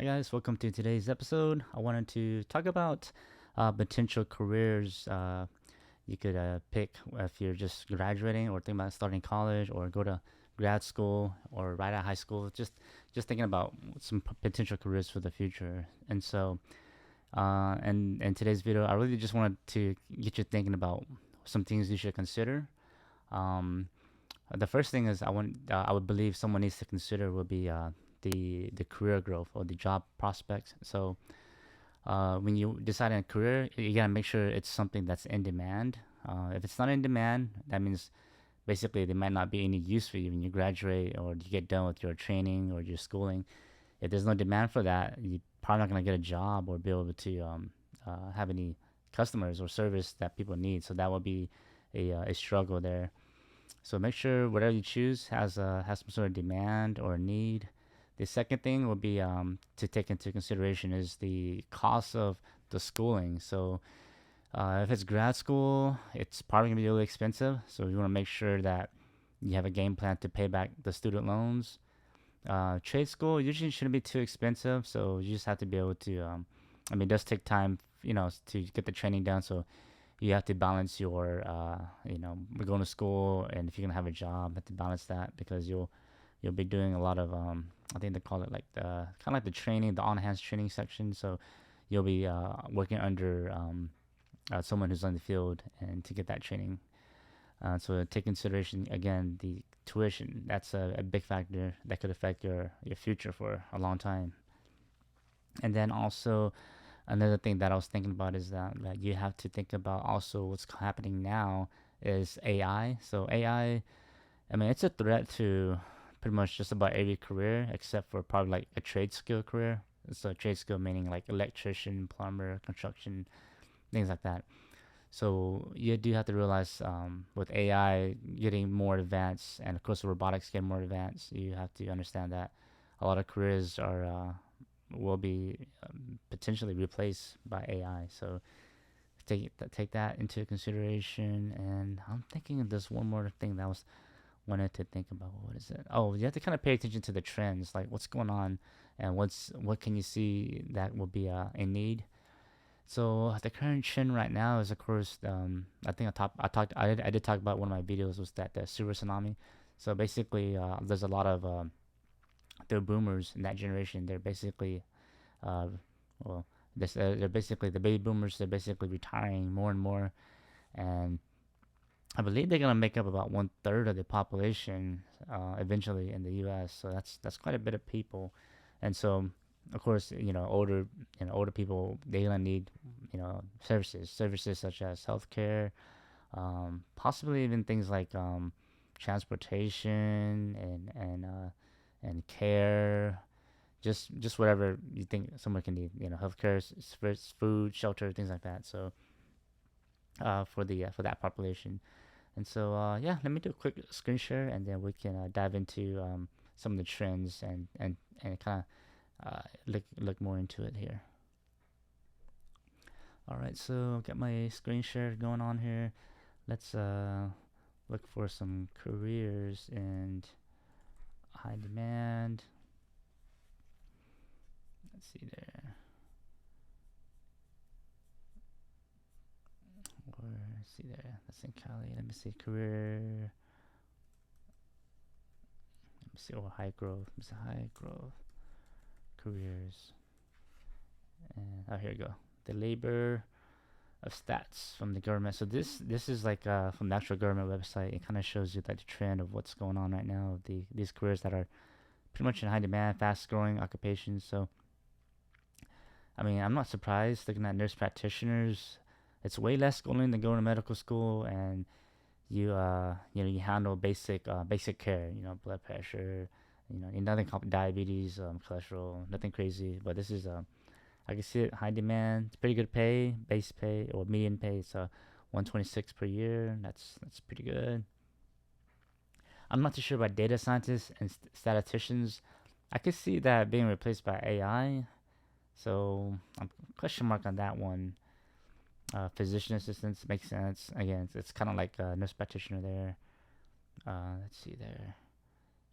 Hi guys, welcome to today's episode. I wanted to talk about potential careers you could pick if you're just graduating or thinking about starting college or go to grad school or right out of high school. Just thinking about some potential careers for the future. And so, and in today's video, I really just wanted to get you thinking about some things you should consider. Um, the first thing is I would believe someone needs to consider will be the career growth or the job prospects. So when you decide on a career, you gotta make sure it's something that's in demand. If it's not in demand, that means basically there might not be any use for you when you graduate or you get done with your training or your schooling. If there's no demand for that, you're probably not gonna get a job or be able to have any customers or service that people need. So that would be a struggle there. So make sure whatever you choose has some sort of demand or need. The second thing will be to take into consideration is the cost of the schooling. So if it's grad school, it's probably gonna be really expensive. So you want to make sure that you have a game plan to pay back the student loans. Trade school usually shouldn't be too expensive, so you just have to be able to. I mean, it does take time, to get the training done. So you have to balance your going to school, and if you're gonna have a job, you have to balance that because you'll be doing a lot of I think they call it like the kind of like the training, the on-hands training section. So you'll be working under someone who's on the field and to get that training. So take consideration again the tuition. That's a big factor that could affect your future for a long time. And then also another thing that I was thinking about is that you have to think about also what's happening now is AI. So I mean, it's a threat to pretty much just about every career except for probably like a trade skill career. So a trade skill meaning like electrician, plumber, construction, things like that. So you do have to realize with AI getting more advanced and of course robotics getting more advanced, you have to understand that a lot of careers are will be potentially replaced by AI. So take that into consideration. And I'm thinking of this one more thing that was wanted to think about. What is it? Oh, you have to kind of pay attention to the trends, like what's going on, and what can you see that will be a need. So the current trend right now is, of course, I think I did talk about one of my videos was that the super tsunami. So basically, there's a lot of the boomers in that generation. They're basically, uh, well, they're basically the baby boomers. They're basically retiring more and more, and I believe they're gonna make up about 1/3 of the population eventually in the U.S. So that's quite a bit of people, and so of course older people they're gonna need services such as healthcare, possibly even things like transportation and care, just whatever you think someone can need. Healthcare, food, shelter, things like that. So for that population. And so, yeah, let me do a quick screen share, and then we can dive into some of the trends and kind of look more into it here. All right, so got my screen share going on here. Let's look for some careers and high demand. Let's see there. Or let's see there. That's in Cali. Let me see career. Let me see. Oh, high growth. Let me see high growth careers. And oh, here we go. The labor of stats from the government. So this is like from the actual government website. It kind of shows you like the trend of what's going on right now. These careers that are pretty much in high demand, fast growing occupations. So I mean, I'm not surprised looking at nurse practitioners. It's way less schooling than going to medical school, and you handle basic care. Blood pressure. Nothing diabetes, cholesterol, nothing crazy. But this is I can see it high demand. It's pretty good pay, base pay or median pay. It's 126 per year. That's pretty good. I'm not too sure about data scientists and statisticians. I could see that being replaced by AI. So I'm question mark on that one. Physician assistants makes sense. Again, it's kind of like a nurse practitioner there. Let's see there.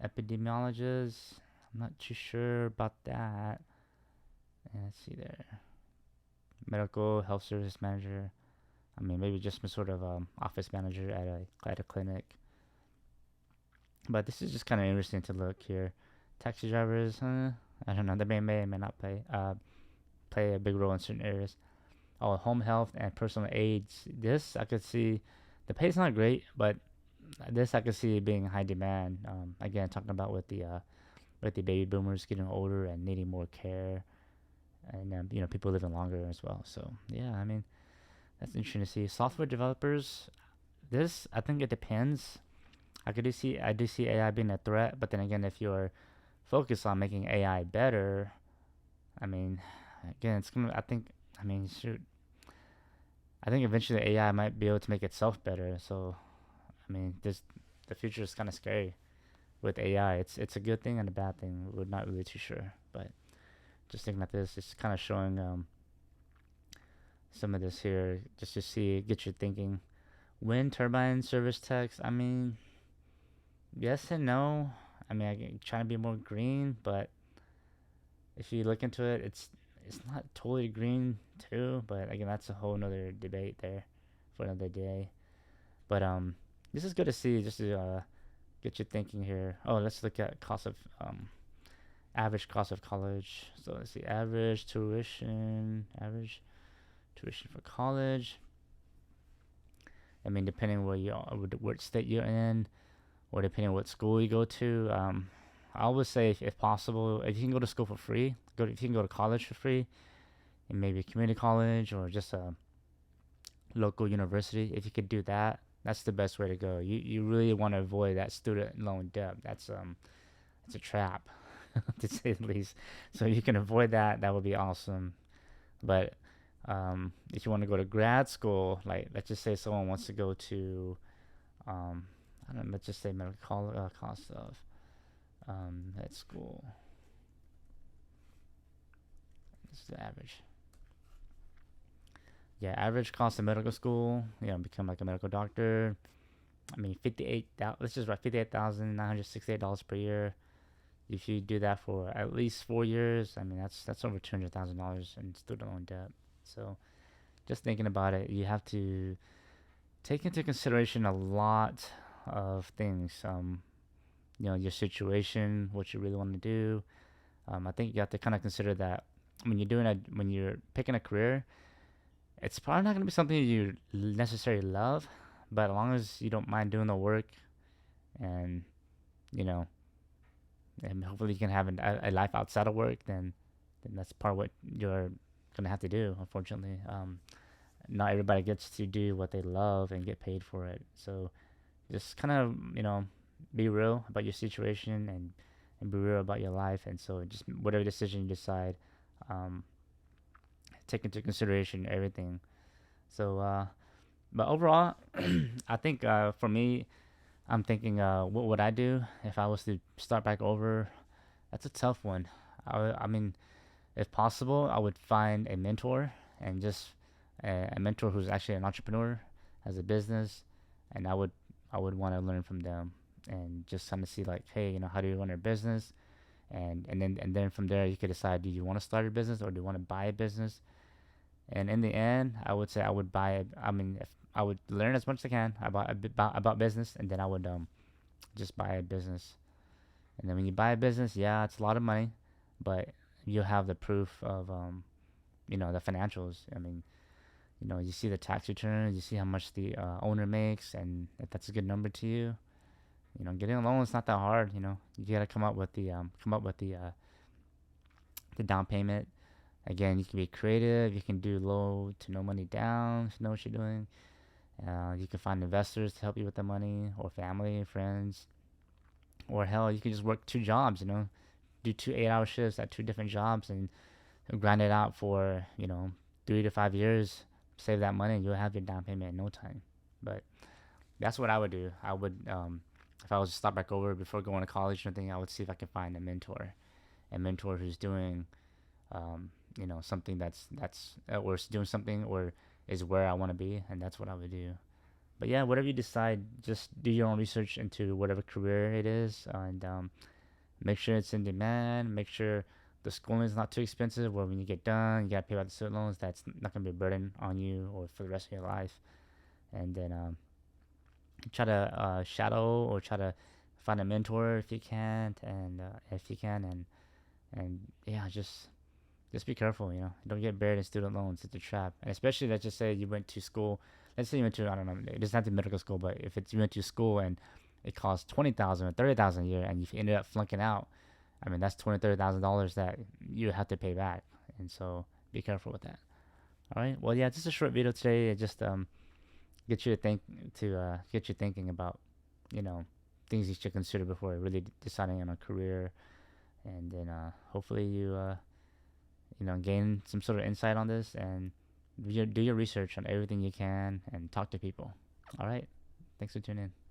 Epidemiologists. I'm not too sure about that. Yeah, let's see there. Medical health service manager. I mean, maybe just some sort of office manager at a clinic. But this is just kind of interesting to look here. Taxi drivers, I don't know. They may not play a big role in certain areas. Oh, home health and personal aids. This I could see. The pay's not great, but this I could see being high demand. Again, talking about with the baby boomers getting older and needing more care, and people living longer as well. So yeah, I mean that's interesting to see. Software developers. This I think it depends. I do see AI being a threat, but then again, if you're focused on making AI better, I mean, again, it's gonna. I mean, shoot. I think eventually AI might be able to make itself better. So, I mean, the future is kind of scary with AI. It's a good thing and a bad thing. We're not really too sure, but just thinking about this, it's kind of showing some of this here just to see, get you thinking. Wind turbine service techs. I mean, yes and no. I mean, I trying to be more green, but if you look into it, it's not totally green too. But again, that's a whole nother debate there for another day. But this is good to see, just to get you thinking here. Oh, let's look at average cost of college. So let's see, average tuition for college. I mean, depending where you are, what state you're in, or depending on what school you go to. I always say, if possible, if you can go to school for free, if you can go to college for free, and maybe a community college or just a local university, if you could do that, that's the best way to go. You really want to avoid that student loan debt. It's a trap, to say the least. So if you can avoid that, that would be awesome. But if you want to go to grad school, like let's just say someone wants to go to, I don't know, let's just say medical cost of med school. This is the average. Yeah, average cost of medical school. Become like a medical doctor. I mean, 58. Let's just write $58,968 per year. If you do that for at least 4 years, I mean that's over $200,000 in student loan debt. So, just thinking about it, you have to take into consideration a lot of things. Your situation, what you really want to do. I think you have to kind of consider that when you're picking a career, it's probably not going to be something you necessarily love, but as long as you don't mind doing the work, and you know, and hopefully you can have a life outside of work, then that's part of what you're gonna have to do. Unfortunately, not everybody gets to do what they love and get paid for it. So just kind of be real about your situation, and be real about your life. And so just whatever decision you decide, um, take into consideration everything. So, but overall, I think for me, I'm thinking, what would I do if I was to start back over? That's a tough one. I mean, if possible, I would find a mentor, and just a mentor who's actually an entrepreneur, has a business, and I would want to learn from them, and just kind of see like, hey, how do you run a business, and then from there you could decide, do you want to start a business or do you want to buy a business? And in the end, I would say I would buy it. I mean, if I would learn as much as I can about business, and then I would just buy a business. And then when you buy a business, yeah, it's a lot of money, but you'll have the proof of the financials. I mean, you see the tax returns, you see how much the owner makes, and if that's a good number to you, getting a loan is not that hard. You gotta come up with the down payment. Again, you can be creative. You can do low to no money down if you know what you're doing. You can find investors to help you with the money, or family, friends, or hell, you can just work two jobs. Do two 8-hour shifts at two different jobs, and grind it out for 3 to 5 years. Save that money, and you'll have your down payment in no time. But that's what I would do. I would, if I was to start back over before going to college or anything, I would see if I can find a mentor who's doing something that's or is doing something, or is where I want to be, and that's what I would do. But yeah, whatever you decide, just do your own research into whatever career it is, and make sure it's in demand. Make sure the schooling is not too expensive. Where when you get done, you gotta pay back the student loans. That's not gonna be a burden on you or for the rest of your life. And then try to shadow or try to find a mentor if you can't, and if you can, and yeah, just be careful. Don't get buried in student loans. It's a trap, and especially let's just say you went to school. Let's say you went to, I don't know, it doesn't have to be medical school, but if it's you went to school and it costs 20,000 or 30,000 a year, and you ended up flunking out, I mean that's $20,000-$30,000 that you have to pay back, and so be careful with that. All right. Well, yeah, just a short video today. It just get you to think get you thinking about you know things you should consider before really deciding on a career, and then hopefully you gain some sort of insight on this, and do your research on everything you can and talk to people. All right. Thanks for tuning in.